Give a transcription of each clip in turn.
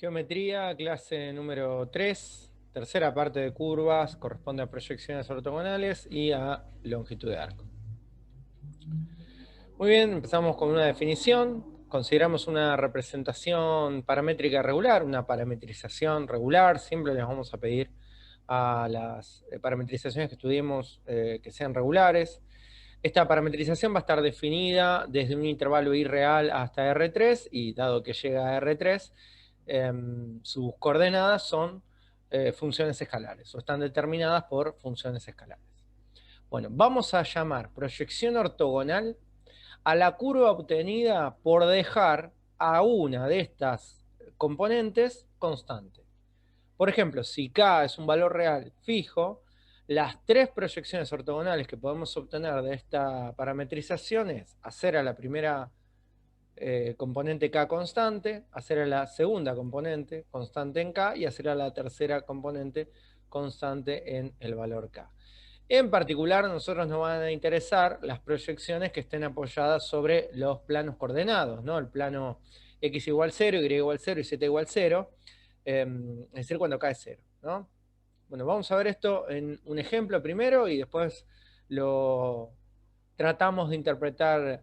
Geometría, clase número 3, tercera parte de curvas, corresponde a proyecciones ortogonales y a longitud de arco. Muy bien, empezamos con una definición. Consideramos una representación paramétrica regular, una parametrización regular. Siempre les vamos a pedir a las parametrizaciones que estudiemos que sean regulares. Esta parametrización va a estar definida desde un intervalo I real hasta R3, y dado que llega a R3, sus coordenadas son funciones escalares, o están determinadas por funciones escalares. Bueno, vamos a llamar proyección ortogonal a la curva obtenida por dejar a una de estas componentes constante. Por ejemplo, si K es un valor real fijo, las tres proyecciones ortogonales que podemos obtener de esta parametrización es hacer a la primera componente K constante, hacer a la segunda componente constante en K y hacer a la tercera componente constante en el valor K. En particular, a nosotros nos van a interesar las proyecciones que estén apoyadas sobre los planos coordenados, ¿no? El plano x igual 0, y igual 0 y z igual 0, es decir, cuando K es 0, ¿no? Bueno, vamos a ver esto en un ejemplo primero y después lo tratamos de interpretar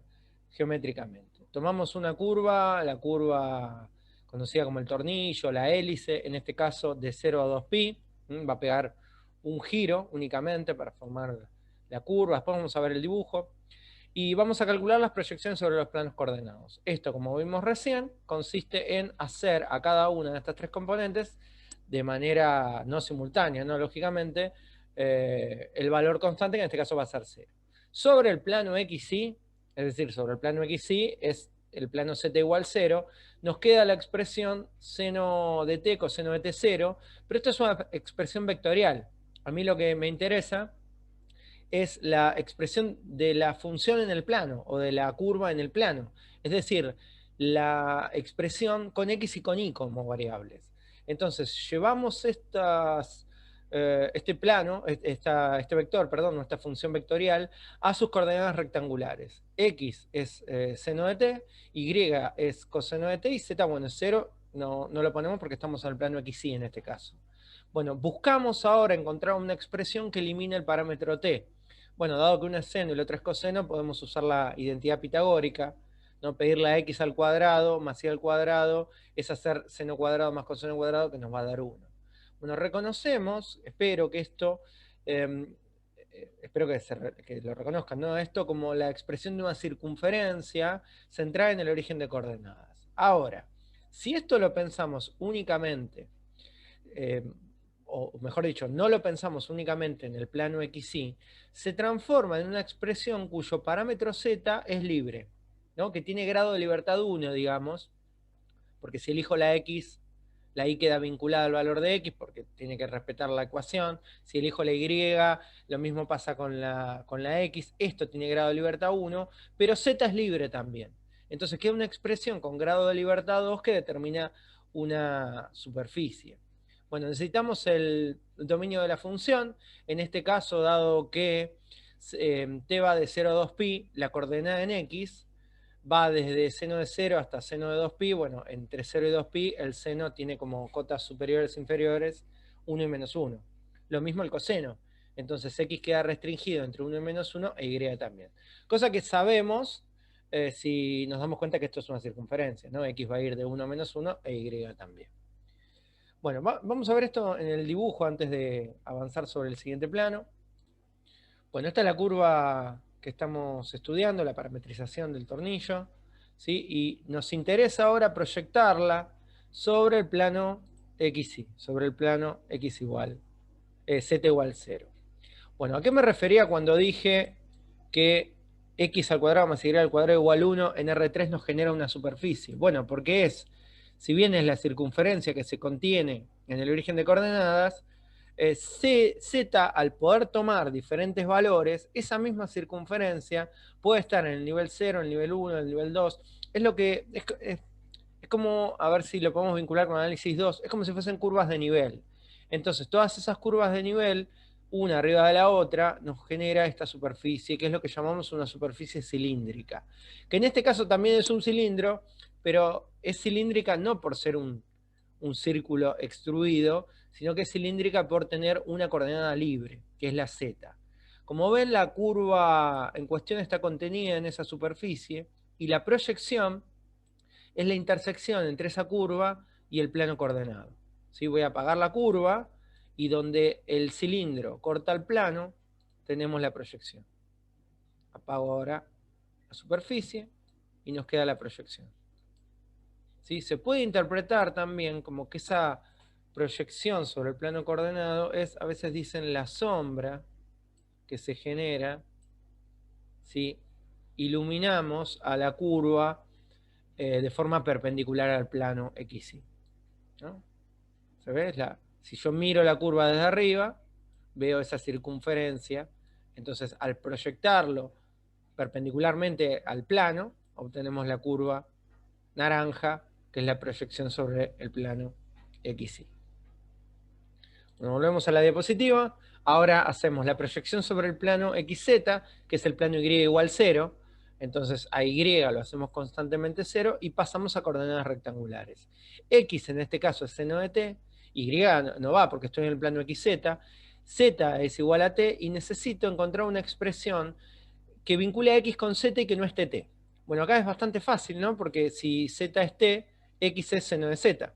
geométricamente. Tomamos una curva, la curva conocida como el tornillo, la hélice, en este caso de 0 a 2pi, va a pegar un giro únicamente para formar la curva. Después vamos a ver el dibujo y vamos a calcular las proyecciones sobre los planos coordenados. Esto, como vimos recién, consiste en hacer a cada una de estas tres componentes de manera no simultánea, ¿no? Lógicamente, el valor constante, que en este caso va a ser 0. Sobre el plano XY, es decir, sobre el plano XY es el plano Z igual 0, nos queda la expresión seno de t coseno de t0, pero esto es una expresión vectorial. A mí lo que me interesa es la expresión de la función en el plano, o de la curva en el plano. Es decir, la expresión con X y con Y como variables. Entonces, llevamos este plano, este vector, perdón, esta función vectorial, a sus coordenadas rectangulares. X es seno de t, Y es coseno de t, y Z, bueno, es 0, no lo ponemos porque estamos en el plano XY en este caso. Bueno, buscamos ahora encontrar una expresión que elimine el parámetro t. Bueno, dado que una es seno y la otra es coseno, podemos usar la identidad pitagórica, ¿no? Pedir la x al cuadrado más y al cuadrado es hacer seno cuadrado más coseno cuadrado, que nos va a dar 1. Bueno, reconocemos, espero que esto, espero que lo reconozcan, ¿no? Esto como la expresión de una circunferencia centrada en el origen de coordenadas. Ahora, si esto lo pensamos únicamente, o mejor dicho, no lo pensamos únicamente en el plano XY, se transforma en una expresión cuyo parámetro Z es libre, ¿no? Que tiene grado de libertad 1, digamos, porque si elijo la X, la Y queda vinculada al valor de X porque tiene que respetar la ecuación. Si elijo la Y, lo mismo pasa con la X. Esto tiene grado de libertad 1, pero Z es libre también. Entonces queda una expresión con grado de libertad 2 que determina una superficie. Bueno, necesitamos el dominio de la función. En este caso, dado que t va de 0 a 2pi, la coordenada en X va desde seno de 0 hasta seno de 2pi. Bueno, entre 0 y 2pi el seno tiene como cotas superiores e inferiores 1 y menos 1. Lo mismo el coseno. Entonces X queda restringido entre 1 y menos 1 e Y también. Cosa que sabemos si nos damos cuenta que esto es una circunferencia, ¿no? X va a ir de 1 a menos 1 e Y también. Bueno, vamos a ver esto en el dibujo antes de avanzar sobre el siguiente plano. Bueno, esta es la curva que estamos estudiando, la parametrización del tornillo, ¿sí? Y nos interesa ahora proyectarla sobre el plano XY, sobre el plano X igual, Z igual 0. Bueno, ¿a qué me refería cuando dije que X al cuadrado más Y al cuadrado igual 1 en R3 nos genera una superficie? Bueno, porque si bien es la circunferencia que se contiene en el origen de coordenadas, Z, al poder tomar diferentes valores, esa misma circunferencia puede estar en el nivel 0, en el nivel 1, en el nivel 2. Es lo que es como, a ver si lo podemos vincular con análisis 2, es como si fuesen curvas de nivel. Entonces, todas esas curvas de nivel, una arriba de la otra, nos genera esta superficie, que es lo que llamamos una superficie cilíndrica. Que en este caso también es un cilindro, pero es cilíndrica no por ser un círculo extruido, sino que es cilíndrica por tener una coordenada libre, que es la z. Como ven, la curva en cuestión está contenida en esa superficie, y la proyección es la intersección entre esa curva y el plano coordenado. ¿Sí? Voy a apagar la curva, y donde el cilindro corta el plano, tenemos la proyección. Apago ahora la superficie y nos queda la proyección. ¿Sí? Se puede interpretar también como que esa proyección sobre el plano coordenado es, a veces dicen, la sombra que se genera si iluminamos a la curva de forma perpendicular al plano XY, ¿no? ¿Se ve? Si yo miro la curva desde arriba, veo esa circunferencia, entonces al proyectarlo perpendicularmente al plano, obtenemos la curva naranja, que es la proyección sobre el plano XY. Bueno, volvemos a la diapositiva. Ahora hacemos la proyección sobre el plano XZ, que es el plano Y igual 0. Entonces a Y lo hacemos constantemente 0 y pasamos a coordenadas rectangulares. X en este caso es seno de t, Y no va porque estoy en el plano XZ, Z es igual a t y necesito encontrar una expresión que vincule a X con Z y que no esté t. Bueno, acá es bastante fácil, ¿no? Porque si Z es t, X es seno de Z.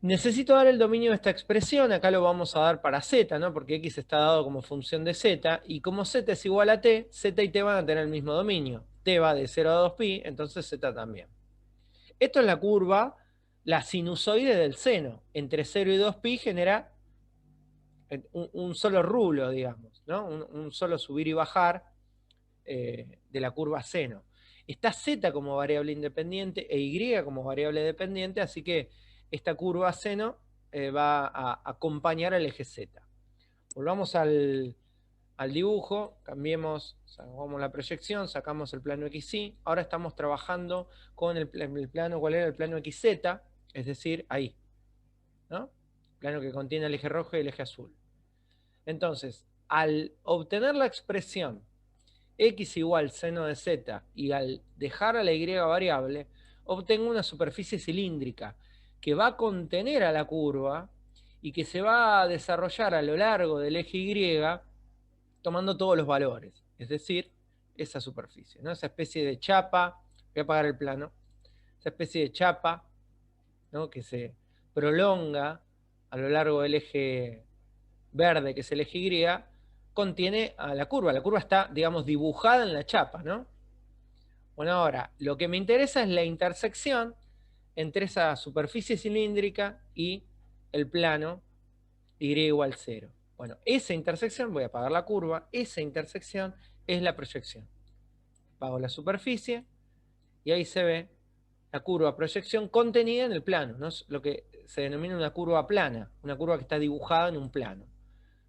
Necesito dar el dominio de esta expresión, acá lo vamos a dar para z, ¿no? Porque x está dado como función de z, y como z es igual a t, z y t van a tener el mismo dominio. T va de 0 a 2pi, entonces z también. Esto es la curva, la sinusoide del seno. Entre 0 y 2pi genera un solo rulo, digamos, ¿no? Un solo subir y bajar de la curva seno. Está z como variable independiente e y como variable dependiente, así que esta curva seno va a acompañar al eje z. Volvamos al dibujo, cambiemos, sacamos la proyección, sacamos el plano XY, ahora estamos trabajando con el plano, ¿cuál era? El plano XZ, es decir, ahí, ¿no? Plano que contiene el eje rojo y el eje azul. Entonces, al obtener la expresión x igual seno de z, y al dejar a la y variable, obtengo una superficie cilíndrica que va a contener a la curva y que se va a desarrollar a lo largo del eje Y tomando todos los valores, es decir, esa superficie, ¿no? Esa especie de chapa, voy a apagar el plano, esa especie de chapa, ¿no? Que se prolonga a lo largo del eje verde, que es el eje Y, contiene a la curva. La curva está, digamos, dibujada en la chapa, ¿no? Bueno, ahora, lo que me interesa es la intersección entre esa superficie cilíndrica y el plano Y igual 0. Bueno, esa intersección, voy a apagar la curva, esa intersección es la proyección. Apago la superficie y ahí se ve la curva proyección contenida en el plano, ¿no? Es lo que se denomina una curva plana, una curva que está dibujada en un plano.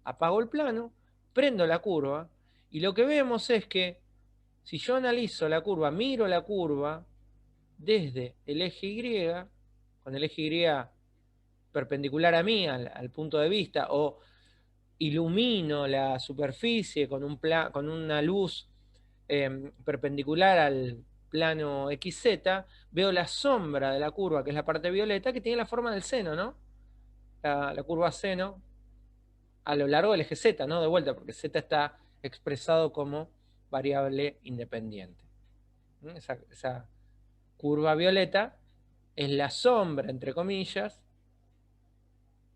Apago el plano, prendo la curva, y lo que vemos es que si yo analizo la curva, miro la curva desde el eje Y, con el eje Y perpendicular a mí, al punto de vista, o ilumino la superficie con una luz perpendicular al plano XZ, veo la sombra de la curva, que es la parte violeta, que tiene la forma del seno, ¿no? La curva seno a lo largo del eje Z, ¿no? De vuelta, porque Z está expresado como variable independiente. Esa curva violeta es la sombra, entre comillas,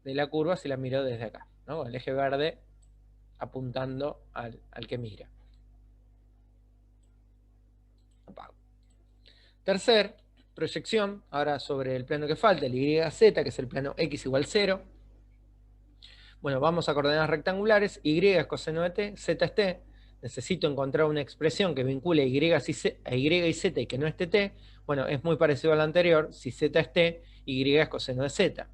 de la curva si la miro desde acá, ¿no? El eje verde apuntando al que mira. Apago. Tercer proyección, ahora sobre el plano que falta, el YZ, que es el plano X igual 0. Bueno, vamos a coordenadas rectangulares, Y es coseno de t, Z es t. Necesito encontrar una expresión que vincule a Y y Z y que no esté t. Bueno, es muy parecido al anterior, si Z es t, Y es coseno de Z.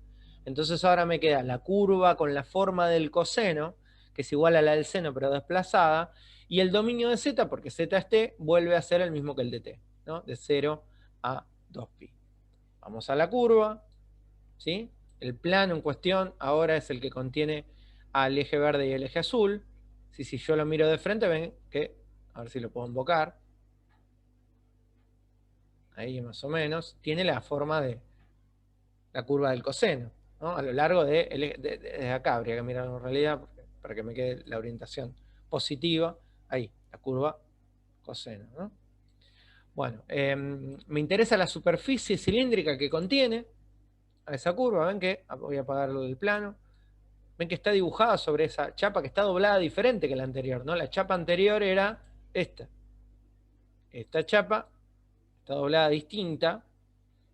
Entonces ahora me queda la curva con la forma del coseno, que es igual a la del seno pero desplazada, y el dominio de Z, porque Z es t, vuelve a ser el mismo que el de t, ¿no? De 0 a 2pi. Vamos a la curva, ¿sí? El plano en cuestión ahora es el que contiene al eje verde y el eje azul. Si yo lo miro de frente, ven que, a ver si lo puedo invocar, ahí más o menos, tiene la forma la curva del coseno, ¿no? A lo largo de acá, habría que mirarlo en realidad para que me quede la orientación positiva, ahí, la curva coseno, ¿no? Bueno, me interesa la superficie cilíndrica que contiene a esa curva. Ven que, voy a apagarlo del plano, ven que está dibujada sobre esa chapa que está doblada diferente que la anterior, ¿no? La chapa anterior era esta. Esta chapa está doblada distinta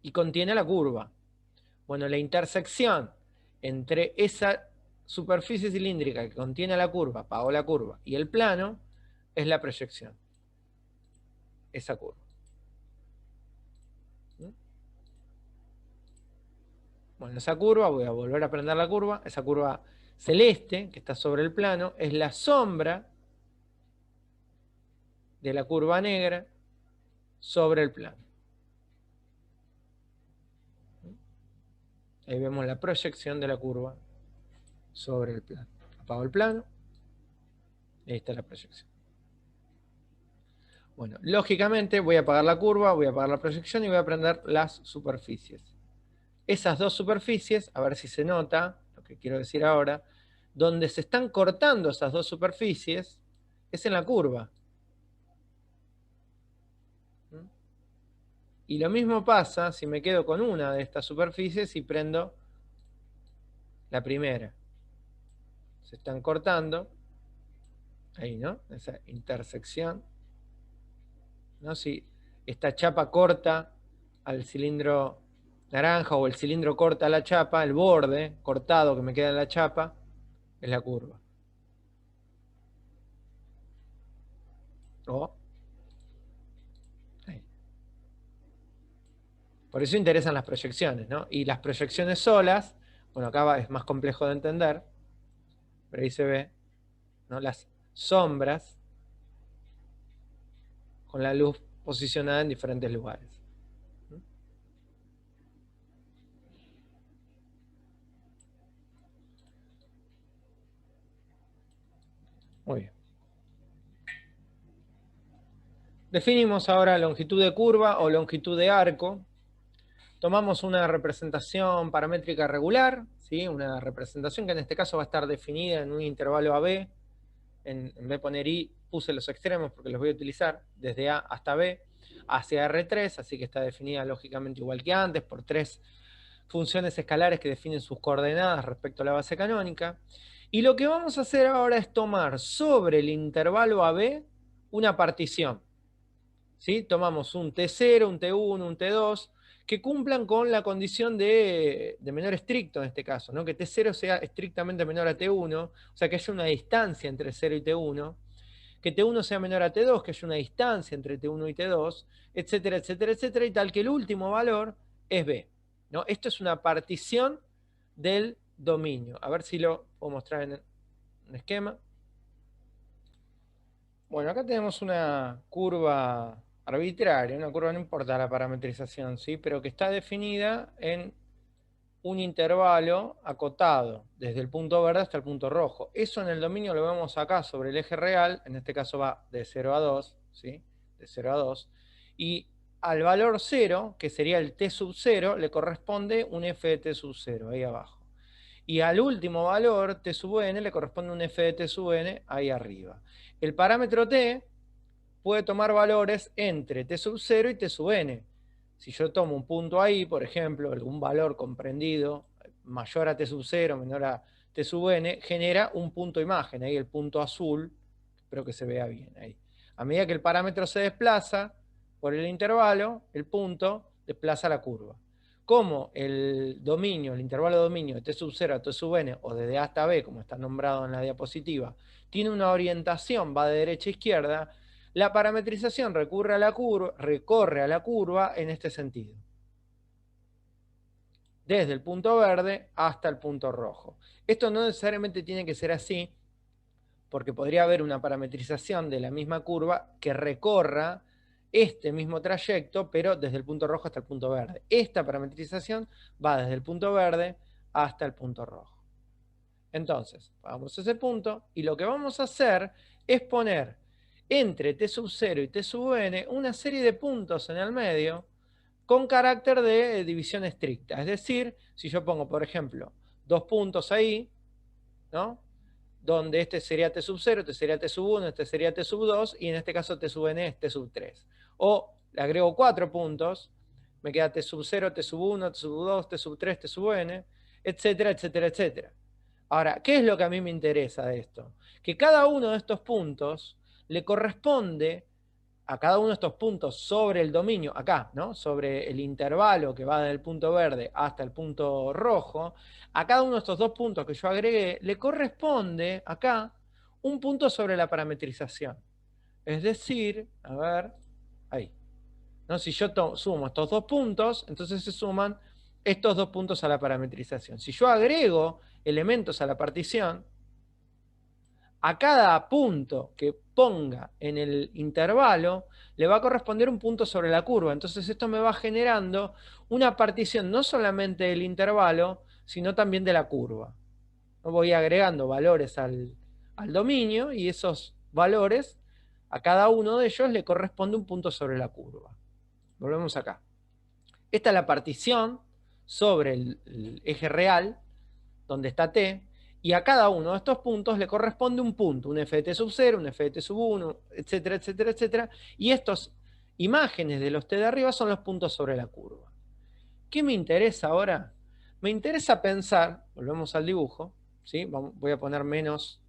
y contiene la curva. Bueno, la intersección entre esa superficie cilíndrica que contiene la curva, apago la curva, y el plano, es la proyección. Esa curva. Bueno, esa curva, voy a volver a prender la curva, esa curva celeste que está sobre el plano es la sombra de la curva negra sobre el plano. Ahí vemos la proyección de la curva sobre el plano. Apago el plano, ahí está la proyección. Bueno, lógicamente voy a apagar la curva, voy a apagar la proyección y voy a prender las superficies. Esas dos superficies, a ver si se nota lo que quiero decir ahora, donde se están cortando esas dos superficies es en la curva. Y lo mismo pasa si me quedo con una de estas superficies y prendo la primera. Se están cortando, ahí, ¿no? Esa intersección, ¿no? Si esta chapa corta al cilindro naranja o el cilindro corta la chapa, el borde cortado que me queda en la chapa es la curva. O ahí. Por eso interesan las proyecciones, ¿no? Y las proyecciones solas, bueno, acá es más complejo de entender, pero ahí se ve, ¿no? Las sombras con la luz posicionada en diferentes lugares. Muy bien. Definimos ahora longitud de curva o longitud de arco. Tomamos una representación paramétrica regular, ¿sí? Una representación que en este caso va a estar definida en un intervalo AB. En vez de poner I, puse los extremos porque los voy a utilizar desde A hasta B, hacia R3, así que está definida lógicamente igual que antes, por tres funciones escalares que definen sus coordenadas respecto a la base canónica. Y lo que vamos a hacer ahora es tomar sobre el intervalo AB una partición. ¿Sí? Tomamos un T0, un T1, un T2, que cumplan con la condición de menor estricto en este caso, ¿no? Que T0 sea estrictamente menor a T1, o sea que haya una distancia entre 0 y T1, que T1 sea menor a T2, que haya una distancia entre T1 y T2, etcétera, etcétera, etcétera, y tal que el último valor es B, ¿no? Esto es una partición del dominio. A ver si lo puedo mostrar en un esquema. Bueno, acá tenemos una curva arbitraria, una curva, no importa la parametrización, ¿sí? Pero que está definida en un intervalo acotado, desde el punto verde hasta el punto rojo. Eso en el dominio lo vemos acá sobre el eje real, en este caso va de 0 a 2, ¿sí? De 0 a 2. Y al valor 0, que sería el t sub 0, le corresponde un f de t sub 0, ahí abajo. Y al último valor, t sub n, le corresponde un f de t sub n ahí arriba. El parámetro t puede tomar valores entre t sub 0 y t sub n. Si yo tomo un punto ahí, por ejemplo, algún valor comprendido mayor a t sub 0, menor a t sub n, genera un punto imagen, ahí el punto azul, espero que se vea bien ahí. A medida que el parámetro se desplaza por el intervalo, el punto desplaza la curva. Como el dominio, el intervalo de dominio de t sub 0 a t sub n, o desde A hasta B, como está nombrado en la diapositiva, tiene una orientación, va de derecha a izquierda, la parametrización recorre a la curva en este sentido. Desde el punto verde hasta el punto rojo. Esto no necesariamente tiene que ser así, porque podría haber una parametrización de la misma curva que recorra este mismo trayecto, pero desde el punto rojo hasta el punto verde. Esta parametrización va desde el punto verde hasta el punto rojo. Entonces, vamos a ese punto, y lo que vamos a hacer es poner entre t sub 0 y t sub n una serie de puntos en el medio con carácter de división estricta. Es decir, si yo pongo, por ejemplo, 2 puntos ahí, ¿no? Donde este sería t sub 0, este sería t sub 1, este sería t sub 2, y en este caso t sub n es t sub 3. O le agrego 4 puntos, me queda t sub 0, t sub 1, t sub 2, t sub 3, t sub n, etcétera, etcétera, etcétera. Ahora, ¿qué es lo que a mí me interesa de esto? Que cada uno de estos puntos le corresponde a cada uno de estos puntos sobre el dominio, acá, ¿no? Sobre el intervalo que va del punto verde hasta el punto rojo, a cada uno de estos 2 puntos que yo agregué, le corresponde acá un punto sobre la parametrización. Es decir, a ver, ahí. ¿No? Si yo sumo estos 2 puntos, entonces se suman estos 2 puntos a la parametrización. Si yo agrego elementos a la partición, a cada punto que ponga en el intervalo le va a corresponder un punto sobre la curva. Entonces esto me va generando una partición no solamente del intervalo, sino también de la curva. Voy agregando valores al dominio y esos valores, a cada uno de ellos le corresponde un punto sobre la curva. Volvemos acá. Esta es la partición sobre el eje real, donde está t, y a cada uno de estos puntos le corresponde un punto, un f de t sub 0, un f de t sub 1, etcétera, etcétera, etcétera, y estas imágenes de los t de arriba son los puntos sobre la curva. ¿Qué me interesa ahora? Me interesa pensar, volvemos al dibujo, ¿sí? Voy a poner menos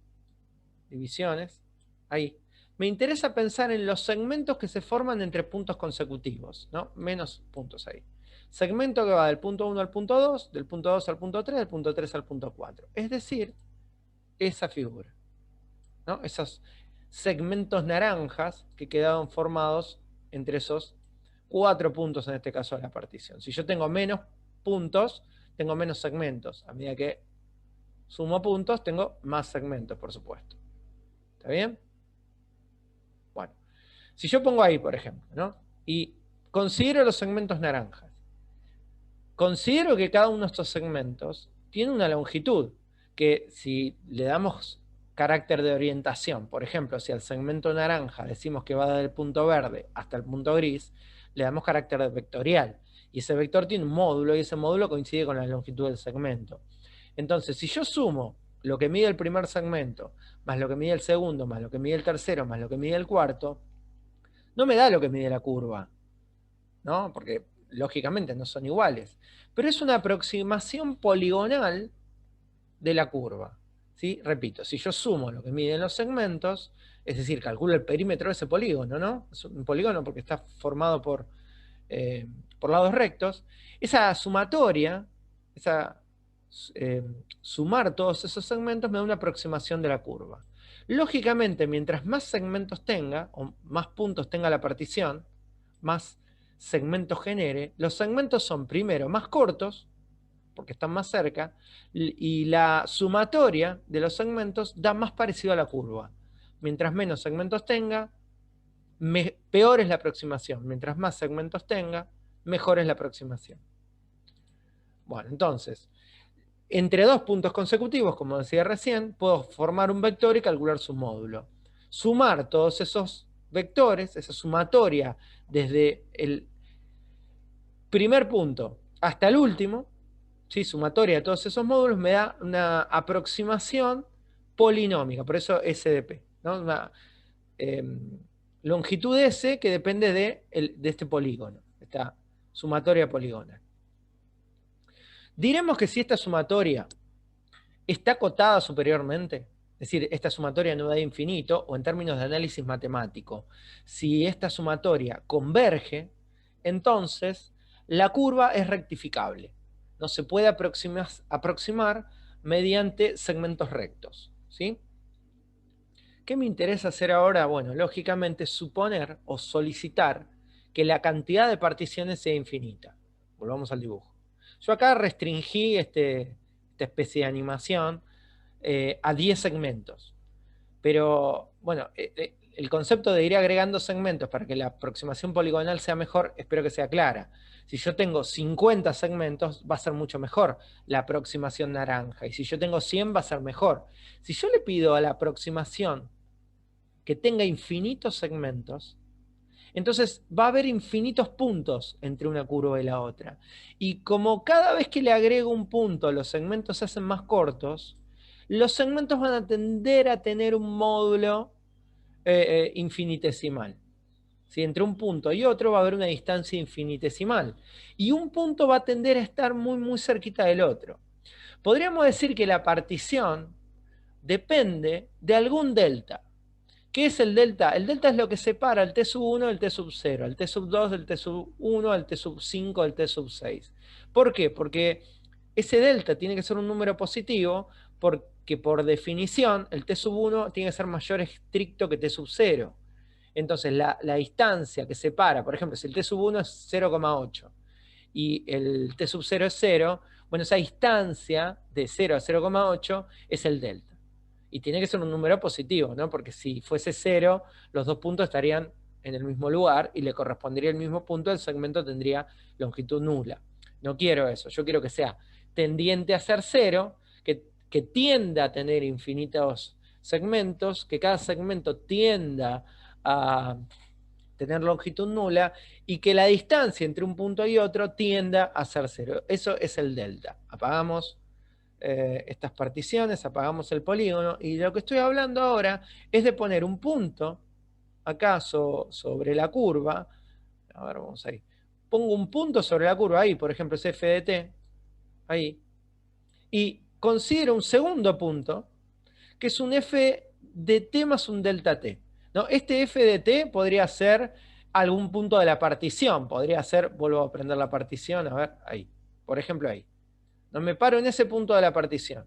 divisiones, ahí. Me interesa pensar en los segmentos que se forman entre puntos consecutivos, ¿no? Menos puntos ahí. Segmento que va del punto 1 al punto 2, del punto 2 al punto 3, del punto 3 al punto 4. Es decir, esa figura, ¿no? Esos segmentos naranjas que quedaron formados entre esos 4 puntos, en este caso de la partición. Si yo tengo menos puntos, tengo menos segmentos. A medida que sumo puntos, tengo más segmentos, por supuesto. ¿Está bien? Bueno, si yo pongo ahí, por ejemplo, ¿no? Y considero los segmentos naranjas. Considero que cada uno de estos segmentos tiene una longitud, que si le damos carácter de orientación, por ejemplo, si al segmento naranja decimos que va desde el punto verde hasta el punto gris, le damos carácter vectorial. Y ese vector tiene un módulo, y ese módulo coincide con la longitud del segmento. Entonces, si yo sumo lo que mide el primer segmento, más lo que mide el segundo, más lo que mide el tercero, más lo que mide el cuarto, no me da lo que mide la curva, ¿no? Porque lógicamente no son iguales. Pero es una aproximación poligonal de la curva, ¿sí? Repito, si yo sumo lo que miden los segmentos, es decir, calculo el perímetro de ese polígono, ¿no? Es un polígono porque está formado por lados rectos. Esa sumatoria, sumar todos esos segmentos me da una aproximación de la curva. Lógicamente, mientras más segmentos tenga, o más puntos tenga la partición, más segmentos genere, los segmentos son primero más cortos, porque están más cerca, y la sumatoria de los segmentos da más parecido a la curva. Mientras menos segmentos tenga, peor es la aproximación. Mientras más segmentos tenga, mejor es la aproximación. Bueno, entonces, entre 2 puntos consecutivos, como decía recién, puedo formar un vector y calcular su módulo. Sumar todos esos vectores, esa sumatoria, desde el primer punto hasta el último, ¿sí? Sumatoria de todos esos módulos, me da una aproximación polinómica, por eso SDP, ¿no? Una longitud S que depende de este polígono, esta sumatoria poligonal. Diremos que si esta sumatoria está acotada superiormente, es decir, esta sumatoria no da infinito, o en términos de análisis matemático, si esta sumatoria converge, entonces la curva es rectificable. No se puede aproximar mediante segmentos rectos, ¿sí? ¿Qué me interesa hacer ahora? Bueno, lógicamente suponer o solicitar que la cantidad de particiones sea infinita. Volvamos al dibujo. Yo acá restringí esta especie de animación a 10 segmentos. Pero, bueno, el concepto de ir agregando segmentos para que la aproximación poligonal sea mejor, espero que sea clara. Si yo tengo 50 segmentos, va a ser mucho mejor la aproximación naranja. Y si yo tengo 100, va a ser mejor. Si yo le pido a la aproximación que tenga infinitos segmentos, Entonces va a haber infinitos puntos entre una curva y la otra. Y como cada vez que le agrego un punto los segmentos se hacen más cortos, los segmentos van a tender a tener un módulo infinitesimal. Si entre un punto y otro va a haber una distancia infinitesimal. Y un punto va a tender a estar muy, muy cerquita del otro. Podríamos decir que la partición depende de algún delta. ¿Qué es el delta? El delta es lo que separa el t sub 1 del t sub 0, el t sub 2 del t sub 1, el t sub 5 del t sub 6. ¿Por qué? Porque ese delta tiene que ser un número positivo, porque por definición el t sub 1 tiene que ser mayor estricto que t sub 0. Entonces la distancia que separa, por ejemplo, si el t sub 1 es 0,8 y el t sub 0 es 0, bueno, esa distancia de 0 a 0,8 es el delta. Y tiene que ser un número positivo, ¿no? Porque si fuese 0, los dos puntos estarían en el mismo lugar y le correspondería el mismo punto, el segmento tendría longitud nula. No quiero eso, yo quiero que sea tendiente a ser 0, que tienda a tener infinitos segmentos, que cada segmento tienda a tener longitud nula y que la distancia entre un punto y otro tienda a ser 0. Eso es el delta. Apagamos estas particiones, apagamos el polígono y lo que estoy hablando ahora es de poner un punto acaso sobre la curva. A ver, vamos ahí. Pongo un punto sobre la curva ahí, por ejemplo es f de t, ahí, y considero un segundo punto que es un f de t más un delta t. ¿No? Este f de t podría ser algún punto de la partición, podría ser, vuelvo a prender la partición, a ver, ahí, por ejemplo ahí. No me paro en ese punto de la partición.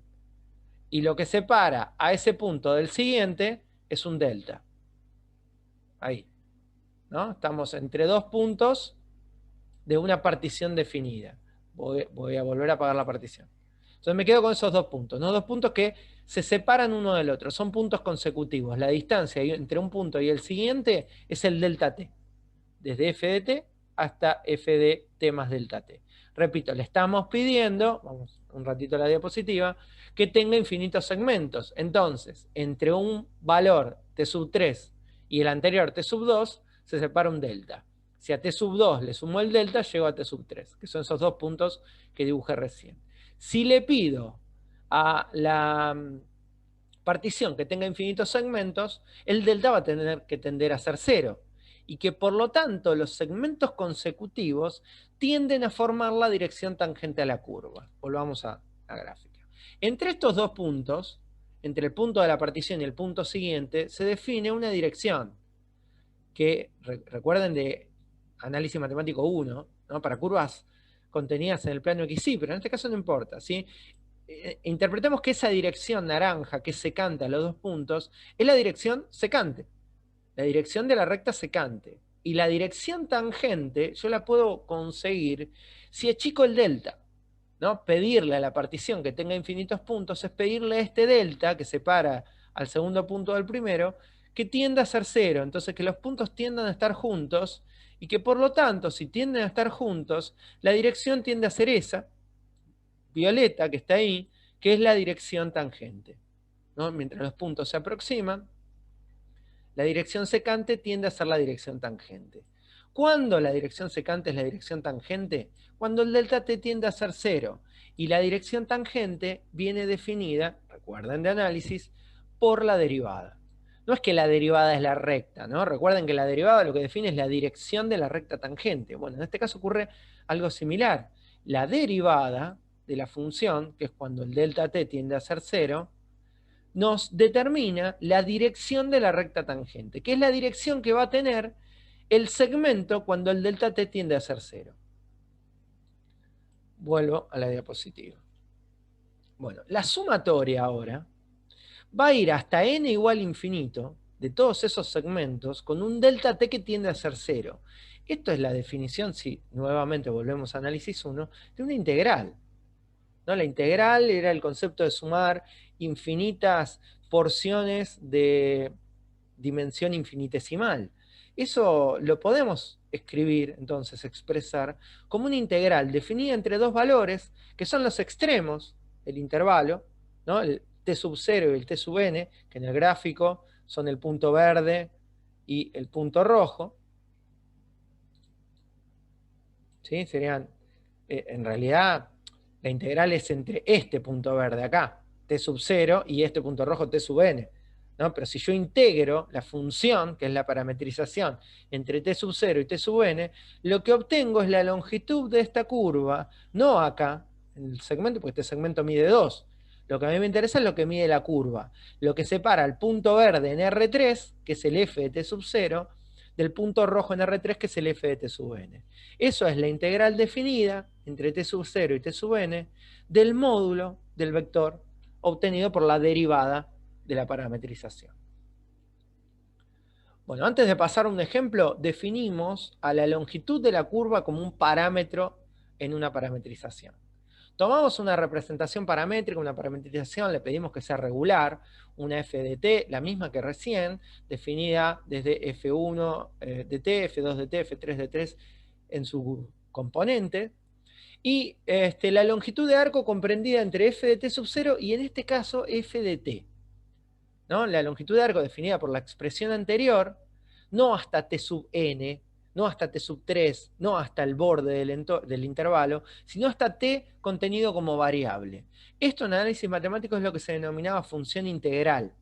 Y lo que separa a ese punto del siguiente es un delta. Ahí. ¿No? Estamos entre dos puntos de una partición definida. Voy a volver a apagar la partición. Entonces me quedo con esos dos puntos, ¿no? Dos puntos que se separan uno del otro, son puntos consecutivos. La distancia entre un punto y el siguiente es el delta t, desde f de t hasta f de t más delta t. Repito, le estamos pidiendo, vamos un ratito a la diapositiva, que tenga infinitos segmentos. Entonces, entre un valor t sub 3 y el anterior t sub 2, se separa un delta. Si a t sub 2 le sumo el delta, llego a t sub 3, que son esos dos puntos que dibujé recién. Si le pido a la partición que tenga infinitos segmentos, el delta va a tener que tender a ser 0. Y que por lo tanto los segmentos consecutivos tienden a formar la dirección tangente a la curva. Volvamos a la gráfica. Entre estos dos puntos, entre el punto de la partición y el punto siguiente, se define una dirección que, recuerden de análisis matemático 1, ¿no? Para curvas contenidas en el plano XY, pero en este caso no importa, ¿sí? Interpretemos que esa dirección naranja que es secante a los dos puntos es la dirección secante, la dirección de la recta secante. Y la dirección tangente yo la puedo conseguir si achico el delta, ¿no? Pedirle a la partición que tenga infinitos puntos es pedirle a este delta que separa al segundo punto del primero que tienda a ser 0. Entonces que los puntos tiendan a estar juntos y que por lo tanto si tienden a estar juntos la dirección tiende a ser esa, violeta que está ahí, que es la dirección tangente, ¿no? Mientras los puntos se aproximan, la dirección secante tiende a ser la dirección tangente. ¿Cuándo la dirección secante es la dirección tangente? Cuando el delta t tiende a ser 0 y la dirección tangente viene definida, recuerden de análisis, por la derivada. No es que la derivada es la recta, ¿no? Recuerden que la derivada lo que define es la dirección de la recta tangente. Bueno, en este caso ocurre algo similar. La derivada de la función, que es cuando el delta t tiende a ser 0, nos determina la dirección de la recta tangente, que es la dirección que va a tener el segmento cuando el delta t tiende a ser 0. Vuelvo a la diapositiva. Bueno, la sumatoria ahora va a ir hasta n igual infinito de todos esos segmentos con un delta t que tiende a ser 0. Esto es la definición, si nuevamente volvemos a análisis 1, de una integral. ¿No? La integral era el concepto de sumar infinitas porciones de dimensión infinitesimal. Eso lo podemos escribir, entonces, expresar como una integral definida entre dos valores, que son los extremos del intervalo, ¿no? El t sub 0 y el t sub n, que en el gráfico son el punto verde y el punto rojo, ¿sí? Serían, en realidad, la integral es entre este punto verde acá, t sub 0, y este punto rojo, t sub n. ¿No? Pero si yo integro la función, que es la parametrización, entre t sub 0 y t sub n, lo que obtengo es la longitud de esta curva, no acá, en el segmento, porque este segmento mide 2. Lo que a mí me interesa es lo que mide la curva. Lo que separa el punto verde en R3, que es el f de t sub 0, del punto rojo en R3, que es el f de t sub n. Eso es la integral definida entre t sub 0 y t sub n del módulo del vector obtenido por la derivada de la parametrización. Bueno, antes de pasar a un ejemplo, definimos a la longitud de la curva como un parámetro en una parametrización. Tomamos una representación paramétrica, una parametrización, le pedimos que sea regular, una f de t, la misma que recién, definida desde f1 de t, f2 de t, f3 de t en su componente, y la longitud de arco comprendida entre f de t sub 0 y en este caso f de t. ¿No? La longitud de arco definida por la expresión anterior, no hasta t sub n, no hasta t sub 3, no hasta el borde del intervalo, sino hasta t contenido como variable. Esto en análisis matemático es lo que se denominaba función integral.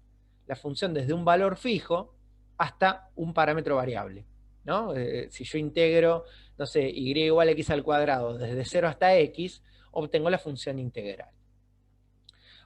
La función desde un valor fijo hasta un parámetro variable. ¿No? Si yo integro, no sé, y igual a x al cuadrado desde 0 hasta x, obtengo la función integral.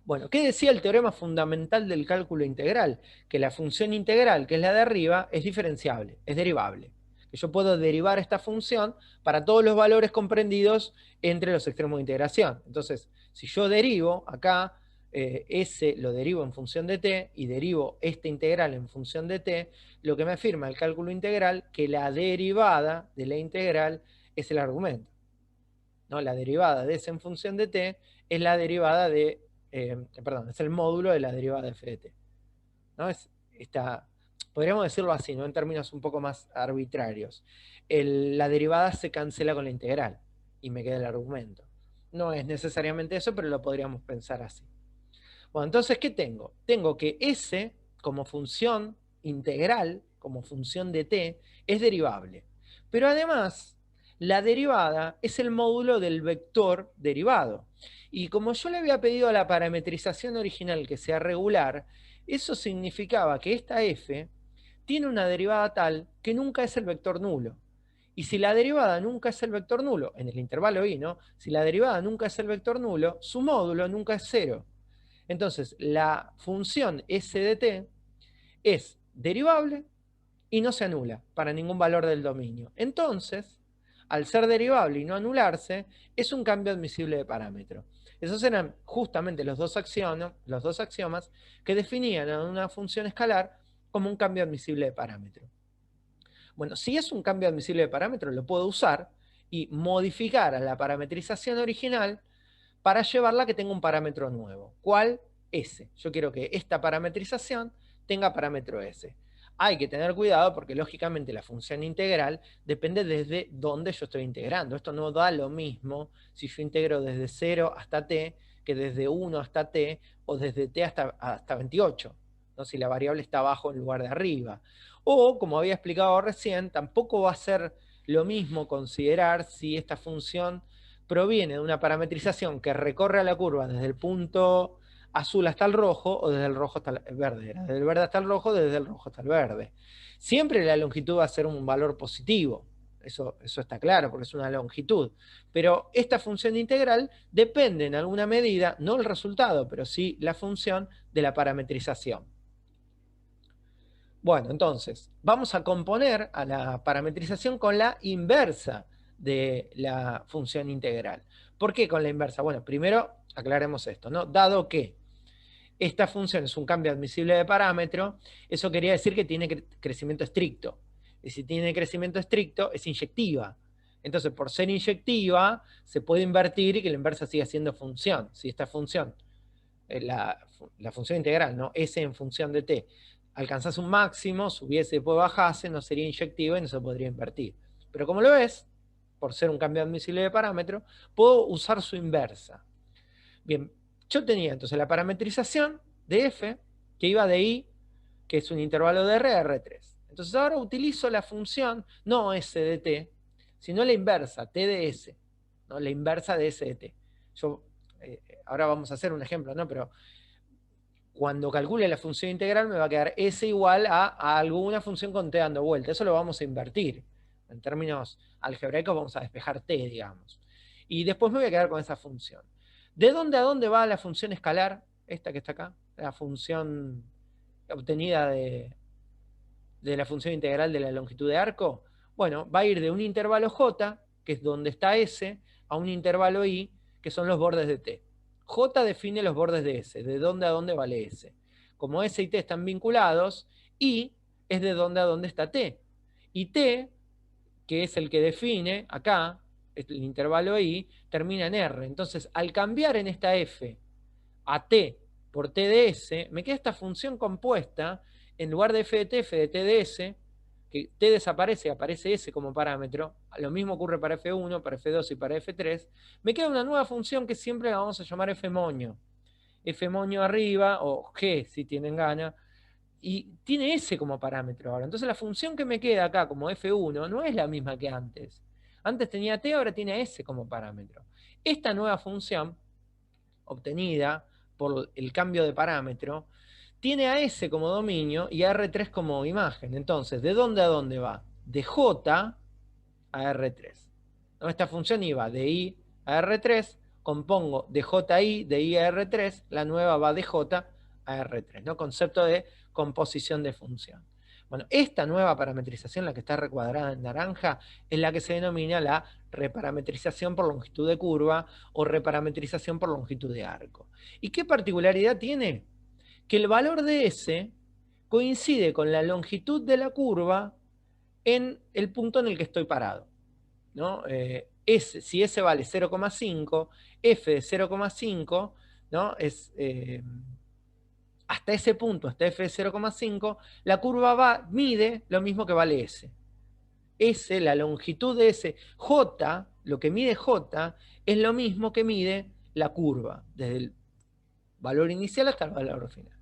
Bueno, ¿qué decía el teorema fundamental del cálculo integral? Que la función integral, que es la de arriba, es diferenciable, es derivable. Que yo puedo derivar esta función para todos los valores comprendidos entre los extremos de integración. Entonces, si yo derivo acá, S lo derivo en función de t y derivo esta integral en función de t, lo que me afirma el cálculo integral que la derivada de la integral es el argumento. ¿No? La derivada de S en función de t es la derivada de es el módulo de la derivada de f de t. ¿No? Podríamos decirlo así, ¿no? En términos un poco más arbitrarios. La derivada se cancela con la integral y me queda el argumento. No es necesariamente eso, pero lo podríamos pensar así. Bueno, entonces, ¿qué tengo? Tengo que S como función integral, como función de t, es derivable. Pero además, la derivada es el módulo del vector derivado. Y como yo le había pedido a la parametrización original que sea regular, eso significaba que esta f tiene una derivada tal que nunca es el vector nulo. Y si la derivada nunca es el vector nulo, en el intervalo i, ¿no? Si la derivada nunca es el vector nulo, su módulo nunca es cero. Entonces, la función s de t es derivable y no se anula para ningún valor del dominio. Entonces, al ser derivable y no anularse, es un cambio admisible de parámetro. Esos eran justamente los dos axiomas que definían a una función escalar como un cambio admisible de parámetro. Bueno, si es un cambio admisible de parámetro, lo puedo usar y modificar a la parametrización original para llevarla a que tenga un parámetro nuevo. ¿Cuál? S. Yo quiero que esta parametrización tenga parámetro S. Hay que tener cuidado porque lógicamente la función integral depende desde dónde yo estoy integrando. Esto no da lo mismo si yo integro desde 0 hasta t que desde 1 hasta t o desde t hasta 28, ¿no? Si la variable está abajo en lugar de arriba. O, como había explicado recién, tampoco va a ser lo mismo considerar si esta función proviene de una parametrización que recorre a la curva desde el punto azul hasta el rojo o desde el rojo hasta el verde. Desde el verde hasta el rojo, desde el rojo hasta el verde. Siempre la longitud va a ser un valor positivo. Eso está claro, porque es una longitud. Pero esta función integral depende en alguna medida, no el resultado, pero sí la función de la parametrización. Bueno, entonces, vamos a componer a la parametrización con la inversa de la función integral. ¿Por qué con la inversa? Bueno, primero aclaremos esto, ¿no? Dado que esta función es un cambio admisible de parámetro, eso quería decir que tiene crecimiento estricto. Y si tiene crecimiento estricto, es inyectiva. Entonces, por ser inyectiva, se puede invertir y que la inversa siga siendo función. Si esta función, la función integral, ¿no? S en función de t, alcanzase un máximo, subiese y después bajase, no sería inyectiva y no se podría invertir. Pero como lo es, por ser un cambio admisible de parámetro, puedo usar su inversa. Bien, yo tenía entonces la parametrización de f, que iba de i, que es un intervalo de r, a r3. Entonces ahora utilizo la función, no s de t, sino la inversa, t de s, ¿no? La inversa de s de t. Yo, ahora vamos a hacer un ejemplo, ¿no? Pero cuando calcule la función integral me va a quedar s igual a alguna función con t dando vuelta. Eso lo vamos a invertir. En términos algebraicos vamos a despejar t, digamos. Y después me voy a quedar con esa función. ¿De dónde a dónde va la función escalar? Esta que está acá. La función obtenida de la función integral de la longitud de arco. Bueno, va a ir de un intervalo j, que es donde está s, a un intervalo i, que son los bordes de t. J define los bordes de S, de dónde a dónde vale S. Como S y T están vinculados, I es de dónde a dónde está T. Y T, que es el que define acá, el intervalo I, termina en R. Entonces, al cambiar en esta F a T por T de S, me queda esta función compuesta, en lugar de F de T de S, que T desaparece, aparece S como parámetro, lo mismo ocurre para F1, para F2 y para F3, me queda una nueva función que siempre la vamos a llamar F moño. F moño arriba, o G si tienen ganas, y tiene S como parámetro ahora. Entonces la función que me queda acá como F1 no es la misma que antes. Antes tenía T, ahora tiene S como parámetro. Esta nueva función, obtenida por el cambio de parámetro, tiene a S como dominio y a R3 como imagen. Entonces, ¿de dónde a dónde va? De J a R3. ¿No? Esta función iba de I a R3, compongo de JI, de I a R3, la nueva va de J a R3, ¿no? Concepto de composición de función. Bueno, esta nueva parametrización, la que está recuadrada en naranja, es la que se denomina la reparametrización por longitud de curva o reparametrización por longitud de arco. ¿Y qué particularidad tiene? Que el valor de S coincide con la longitud de la curva en el punto en el que estoy parado, ¿no? Si S vale 0,5, F de 0,5, ¿no? Es, hasta ese punto, hasta F de 0,5, la curva mide lo mismo que vale S. S, la longitud de S, J, lo que mide J, es lo mismo que mide la curva, desde el valor inicial hasta el valor final.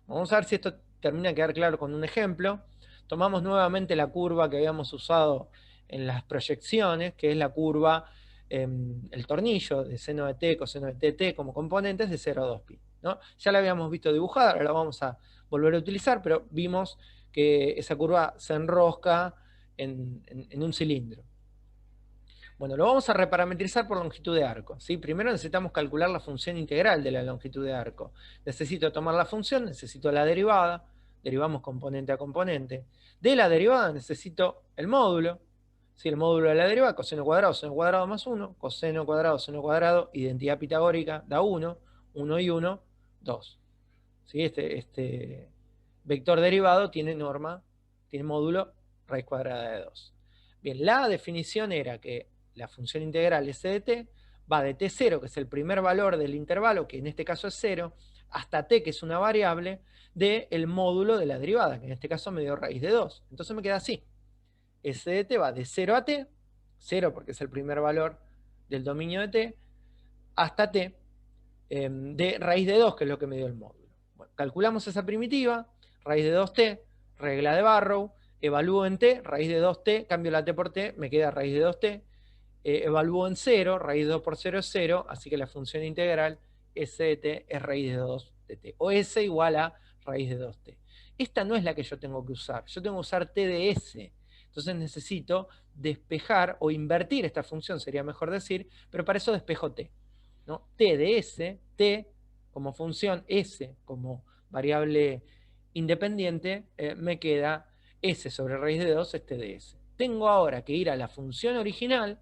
Vamos a ver si esto termina de quedar claro con un ejemplo. Tomamos nuevamente la curva que habíamos usado en las proyecciones, que es la curva, el tornillo de seno de t, coseno de t como componentes de 0 a 2pi, ¿no? Ya la habíamos visto dibujada, ahora la vamos a volver a utilizar, pero vimos que esa curva se enrosca en un cilindro. Bueno, lo vamos a reparametrizar por longitud de arco, ¿sí? Primero necesitamos calcular la función integral de la longitud de arco. Necesito tomar la función, necesito la derivada, derivamos componente a componente. De la derivada necesito el módulo, ¿sí? El módulo de la derivada, coseno cuadrado más 1, coseno cuadrado, identidad pitagórica da 1, 1 y 1, 2. ¿Sí? Este vector derivado tiene norma, tiene módulo raíz cuadrada de 2. Bien, la definición era que la función integral S de t va de t0, que es el primer valor del intervalo, que en este caso es 0, hasta t, que es una variable, del módulo de la derivada, que en este caso me dio raíz de 2. Entonces me queda así. S de t va de 0 a t, 0 porque es el primer valor del dominio de t, hasta t de raíz de 2, que es lo que me dio el módulo. Bueno, calculamos esa primitiva, raíz de 2t, regla de Barrow, evalúo en t, raíz de 2t, cambio la t por t, me queda raíz de 2t, evalúo en 0, raíz de 2 por 0 es 0, así que la función integral S de t es raíz de 2 de t, o S igual a raíz de 2t. Esta no es la que yo tengo que usar, yo tengo que usar t de S, entonces necesito despejar o invertir esta función, sería mejor decir, pero para eso despejo t, ¿no? T de S, t como función, S como variable independiente, me queda S sobre raíz de 2 es t de S. Tengo ahora que ir a la función original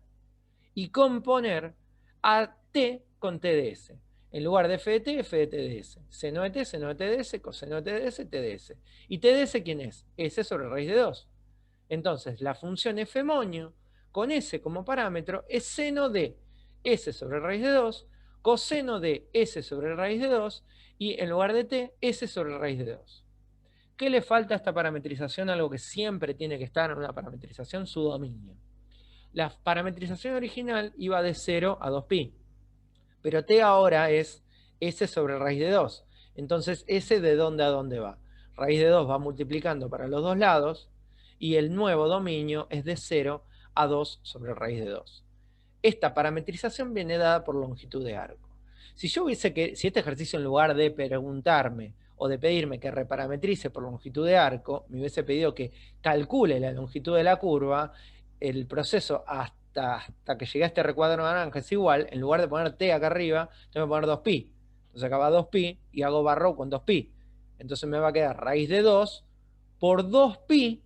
y componer a t con t de s. En lugar de f de t de s. Seno de t de s, coseno de t de s, t de s. ¿Y t de s quién es? S sobre raíz de 2. Entonces, la función f moño, con s como parámetro, es seno de s sobre raíz de 2, coseno de s sobre raíz de 2, y en lugar de t, s sobre raíz de 2. ¿Qué le falta a esta parametrización? Algo que siempre tiene que estar en una parametrización, su dominio. La parametrización original iba de 0 a 2pi, pero t ahora es s sobre raíz de 2. Entonces, s de dónde a dónde va. Raíz de 2 va multiplicando para los dos lados, y el nuevo dominio es de 0 A2 sobre raíz de 2. Esta parametrización viene dada por longitud de arco. Si este ejercicio, en lugar de preguntarme o de pedirme que reparametrice por longitud de arco, me hubiese pedido que calcule la longitud de la curva, el proceso hasta que llegue a este recuadro naranja es igual. En lugar de poner t acá arriba, tengo que poner 2pi. Entonces acá va 2pi y hago barrow con 2pi. Entonces me va a quedar raíz de 2 por 2pi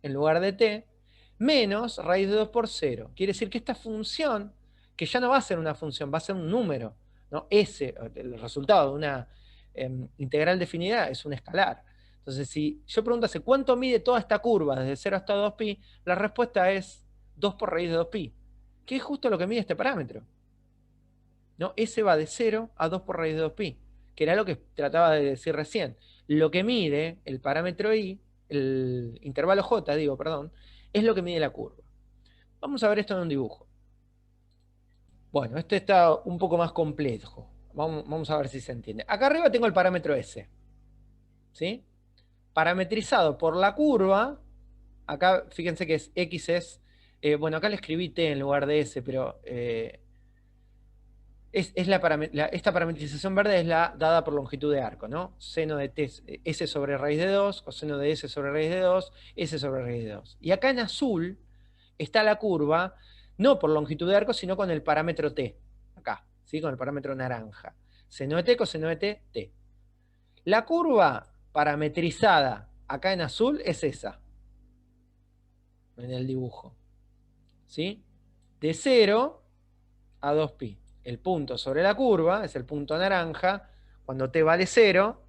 en lugar de t, menos raíz de 2 por 0. Quiere decir que esta función, que ya no va a ser una función, va a ser un número, ¿no? S, el resultado de una integral definida, es un escalar. Entonces, si yo pregunto ¿cuánto mide toda esta curva desde 0 hasta 2pi? La respuesta es 2 por raíz de 2pi, que es justo lo que mide este parámetro, ¿no? S va de 0 a 2 por raíz de 2pi, que era lo que trataba de decir recién. Lo que mide el parámetro i, el intervalo j, perdón, es lo que mide la curva. Vamos a ver esto en un dibujo. Bueno, este está un poco más complejo. Vamos a ver si se entiende. Acá arriba tengo el parámetro S, ¿sí? Parametrizado por la curva. Acá fíjense que X es... bueno, acá le escribí T en lugar de S, pero... esta parametrización verde es la dada por longitud de arco, ¿no? Seno de t, S sobre raíz de 2, coseno de S sobre raíz de 2, S sobre raíz de 2. Y acá en azul está la curva, no por longitud de arco, sino con el parámetro t, acá, ¿sí? Con el parámetro naranja. Seno de t, coseno de t, t. La curva parametrizada acá en azul es esa, en el dibujo, ¿sí? De 0 a 2pi. El punto sobre la curva es el punto naranja. Cuando t vale 0,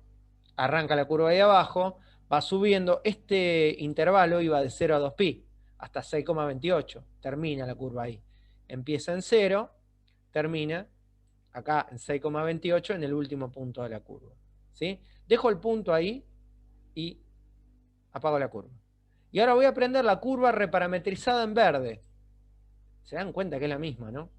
arranca la curva ahí abajo, va subiendo. Este intervalo iba de 0 a 2pi, hasta 6,28. Termina la curva ahí. Empieza en 0, termina acá en 6,28 en el último punto de la curva, ¿sí? Dejo el punto ahí y apago la curva. Y ahora voy a prender la curva reparametrizada en verde. Se dan cuenta que es la misma, ¿no?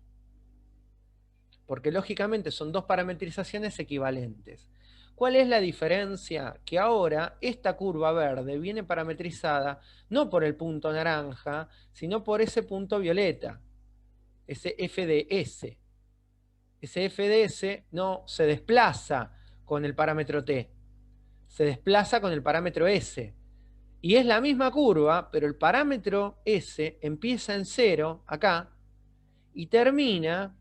Porque lógicamente son dos parametrizaciones equivalentes. ¿Cuál es la diferencia? Que ahora esta curva verde viene parametrizada no por el punto naranja, sino por ese punto violeta, ese f de s. Ese f de s no se desplaza con el parámetro t, se desplaza con el parámetro s. Y es la misma curva, pero el parámetro s empieza en 0, acá, y termina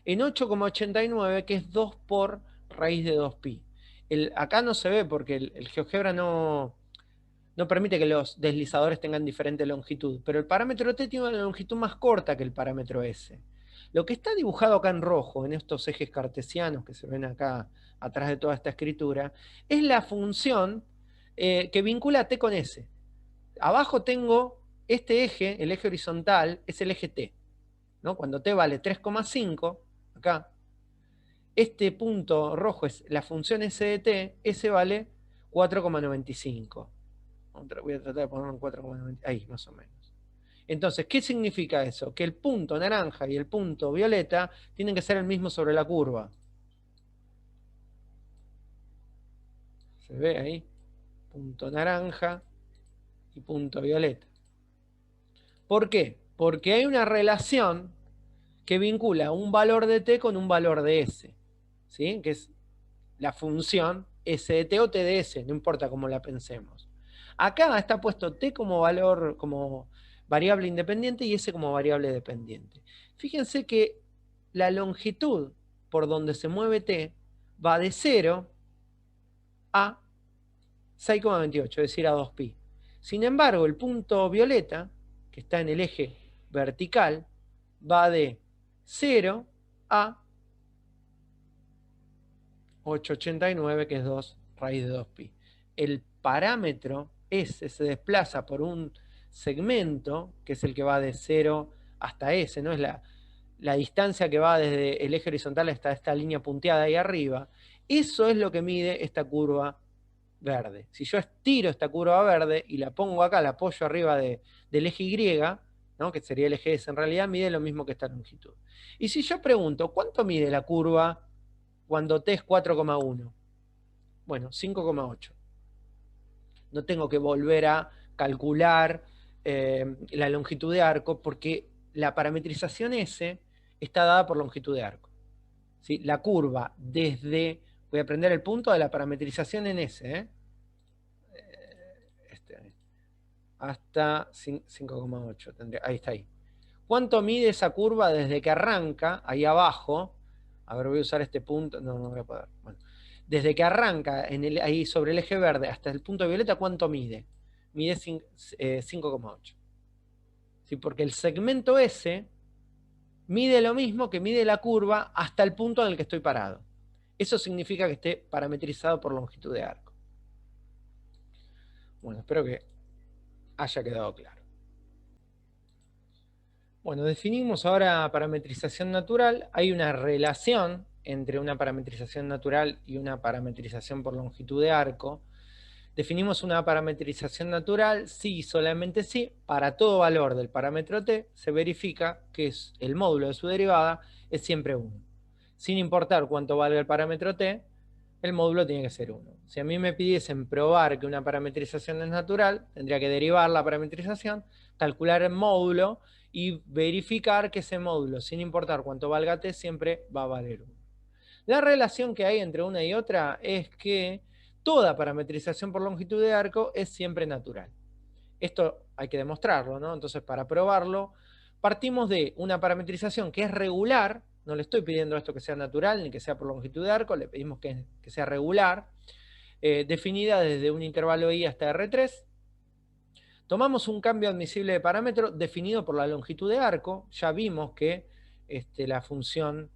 en 8,89, que es 2 por raíz de 2pi. Acá no se ve porque el GeoGebra no permite que los deslizadores tengan diferente longitud, pero el parámetro t tiene una longitud más corta que el parámetro s. Lo que está dibujado acá en rojo, en estos ejes cartesianos que se ven acá atrás de toda esta escritura, es la función que vincula t con s. Abajo tengo este eje, el eje horizontal, es el eje t, ¿no? Cuando t vale 3,5, acá, este punto rojo es la función s de t, s vale 4,95. Voy a tratar de ponerlo en 4,95, ahí más o menos. Entonces, ¿qué significa eso? Que el punto naranja y el punto violeta tienen que ser el mismo sobre la curva. ¿Se ve ahí? Punto naranja y punto violeta. ¿Por qué? Porque hay una relación que vincula un valor de t con un valor de s, ¿sí? Que es la función s de t o t de s, no importa cómo la pensemos. Acá está puesto t como valor, como variable independiente y s como variable dependiente. Fíjense que la longitud por donde se mueve t va de 0 a 6,28, es decir, a 2pi. Sin embargo, el punto violeta, que está en el eje vertical, va de 0 a 8,89, que es 2 raíz de 2pi. El parámetro S se desplaza por un segmento, que es el que va de 0 hasta S, ¿no? Es la distancia que va desde el eje horizontal hasta esta línea punteada ahí arriba. Eso es lo que mide esta curva verde. Si yo estiro esta curva verde y la pongo acá, la apoyo arriba del eje Y, ¿no? Que sería el eje S, en realidad mide lo mismo que esta longitud. Y si yo pregunto, ¿cuánto mide la curva cuando t es 4,1? Bueno, 5,8. No tengo que volver a calcular la longitud de arco, porque la parametrización S está dada por longitud de arco. ¿Sí? La curva desde, voy a prender el punto de la parametrización en S, hasta 5,8, ahí está ahí. ¿Cuánto mide esa curva desde que arranca, ahí abajo? A ver, voy a usar este punto, no voy a poder. Bueno, desde que arranca ahí sobre el eje verde hasta el punto violeta, ¿cuánto mide? Mide 5,8. ¿Sí? Porque el segmento S mide lo mismo que mide la curva hasta el punto en el que estoy parado. Eso significa que esté parametrizado por longitud de arco. Bueno, espero que haya quedado claro. Bueno, definimos ahora parametrización natural. Hay una relación entre una parametrización natural y una parametrización por longitud de arco. Definimos una parametrización natural si, solamente si, para todo valor del parámetro t se verifica que el módulo de su derivada es siempre 1. Sin importar cuánto valga el parámetro t, el módulo tiene que ser 1. Si a mí me pidiesen probar que una parametrización es natural, tendría que derivar la parametrización, calcular el módulo y verificar que ese módulo, sin importar cuánto valga t, siempre va a valer 1. La relación que hay entre una y otra es que toda parametrización por longitud de arco es siempre natural. Esto hay que demostrarlo, ¿no? Entonces, para probarlo, partimos de una parametrización que es regular. No le estoy pidiendo esto que sea natural ni que sea por longitud de arco, le pedimos que sea regular, definida desde un intervalo I hasta R3. Tomamos un cambio admisible de parámetro definido por la longitud de arco. Ya vimos que la función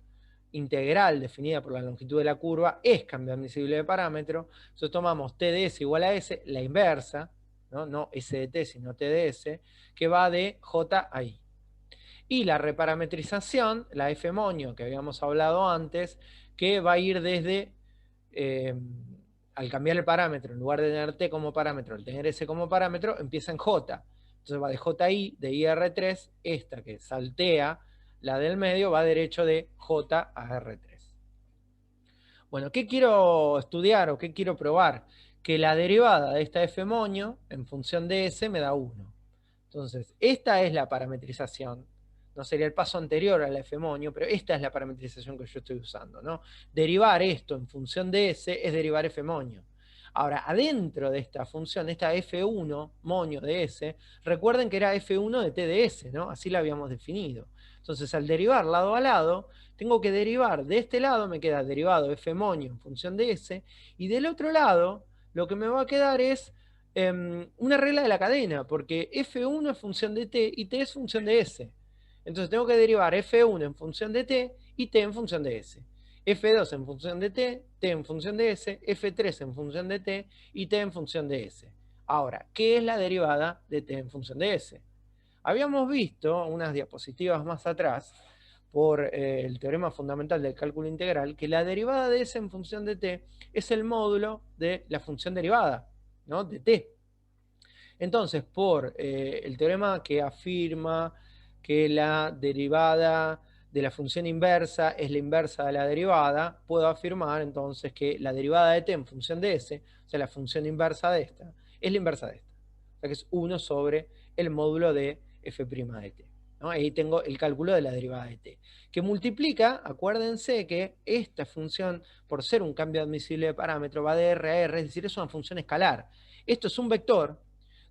integral definida por la longitud de la curva es cambio admisible de parámetro. Entonces tomamos T de S igual a S, la inversa, no S de T, sino T de S, que va de J a I. Y la reparametrización, la F moño que habíamos hablado antes, que va a ir desde, al cambiar el parámetro, en lugar de tener T como parámetro, al tener S como parámetro, empieza en J. Entonces va de JI, de IR3, esta que saltea la del medio, va derecho de J a R3. Bueno, ¿qué quiero estudiar o qué quiero probar? Que la derivada de esta F moño en función de S me da 1. Entonces, esta es la parametrización. No sería el paso anterior a la F moño, pero esta es la parametrización que yo estoy usando, ¿no? Derivar esto en función de S es derivar F moño. Ahora, adentro de esta función, esta F1 moño de S, recuerden que era F1 de T de S, ¿no? Así la habíamos definido. Entonces, al derivar lado a lado, tengo que derivar de este lado, me queda derivado F moño en función de S, y del otro lado, lo que me va a quedar es una regla de la cadena, porque F1 es función de T y T es función de S. Entonces tengo que derivar F1 en función de T y T en función de S. F2 en función de T, T en función de S, F3 en función de T y T en función de S. Ahora, ¿qué es la derivada de T en función de S? Habíamos visto unas diapositivas más atrás, por el teorema fundamental del cálculo integral, que la derivada de S en función de T es el módulo de la función derivada, ¿no? De T. Entonces, por el teorema que afirma que la derivada de la función inversa es la inversa de la derivada, puedo afirmar entonces que la derivada de t en función de s, o sea, la función inversa de esta, es la inversa de esta. O sea, que es 1 sobre el módulo de f' de t. ¿No? Ahí tengo el cálculo de la derivada de t, que multiplica, acuérdense que esta función, por ser un cambio admisible de parámetro, va de R a R, es decir, es una función escalar. Esto es un vector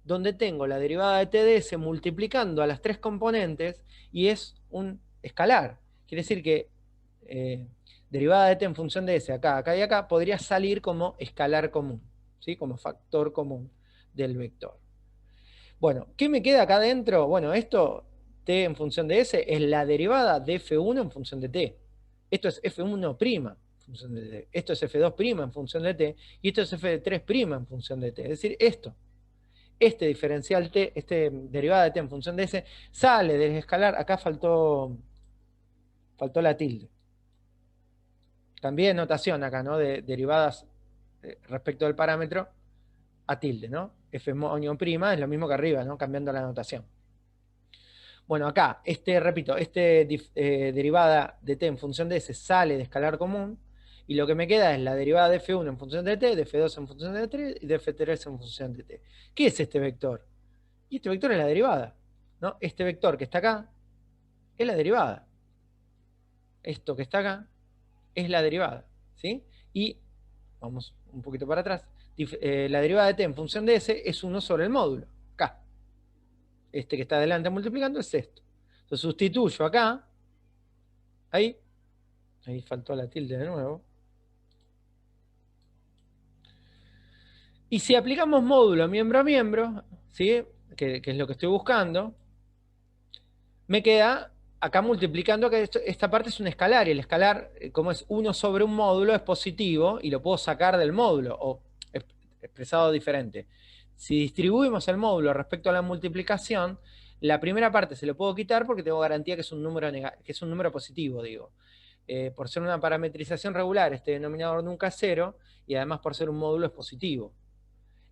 donde tengo la derivada de t de s multiplicando a las tres componentes y es un escalar. Quiere decir que derivada de t en función de s, acá, acá y acá, podría salir como escalar común, ¿sí? Como factor común del vector. Bueno, ¿qué me queda acá adentro? Bueno, esto, t en función de s, es la derivada de f1 en función de t. Esto es f1' en función de t. Esto es f2' en función de t. Y esto es f3' en función de t. Es decir, esto. Este diferencial t, derivada de t en función de s, sale del escalar. Acá faltó la tilde. Cambié de notación acá, ¿no? De derivadas respecto del parámetro a tilde, ¿no? F moño prima es lo mismo que arriba, ¿no? Cambiando la notación. Bueno, acá, repito, derivada de t en función de s sale de escalar común, y lo que me queda es la derivada de f1 en función de t, de f2 en función de t y de f3 en función de t. ¿Qué es este vector? Y este vector es la derivada, ¿no? Este vector que está acá es la derivada. Esto que está acá es la derivada, ¿sí? Y, vamos un poquito para atrás, la derivada de t en función de s es 1 sobre el módulo, acá. Este que está adelante multiplicando es esto. Entonces sustituyo acá, ahí faltó la tilde de nuevo. Y si aplicamos módulo miembro a miembro, ¿sí? Que es lo que estoy buscando, me queda acá multiplicando, que esta parte es un escalar, y el escalar, como es 1 sobre un módulo, es positivo, y lo puedo sacar del módulo, o expresado diferente. Si distribuimos el módulo respecto a la multiplicación, la primera parte se lo puedo quitar porque tengo garantía que es un número positivo, digo. Por ser una parametrización regular, este denominador nunca es 0, y además por ser un módulo es positivo.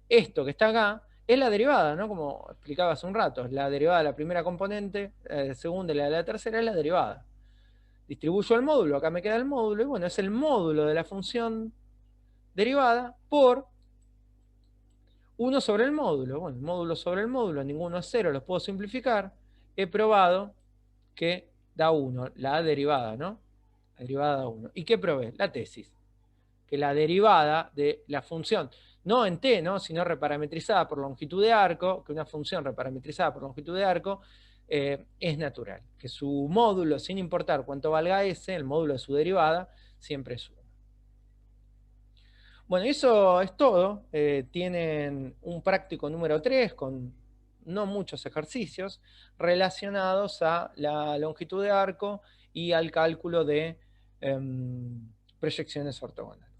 Esto que está acá es la derivada, ¿no? Como explicaba hace un rato, la derivada de la primera componente, la segunda y la de la tercera es la derivada. Distribuyo el módulo, acá me queda el módulo, y bueno, es el módulo de la función derivada por 1 sobre el módulo. Bueno, el módulo sobre el módulo, ninguno es 0, los puedo simplificar. He probado que da 1, la derivada, ¿no? La derivada da 1. ¿Y qué probé? La tesis. Que la derivada de la función, no en t, ¿no? Sino reparametrizada por longitud de arco, que una función reparametrizada por longitud de arco es natural. Que su módulo, sin importar cuánto valga s, el módulo de su derivada, siempre es 1. Bueno, eso es todo. Tienen un práctico número 3 con no muchos ejercicios relacionados a la longitud de arco y al cálculo de proyecciones ortogonales.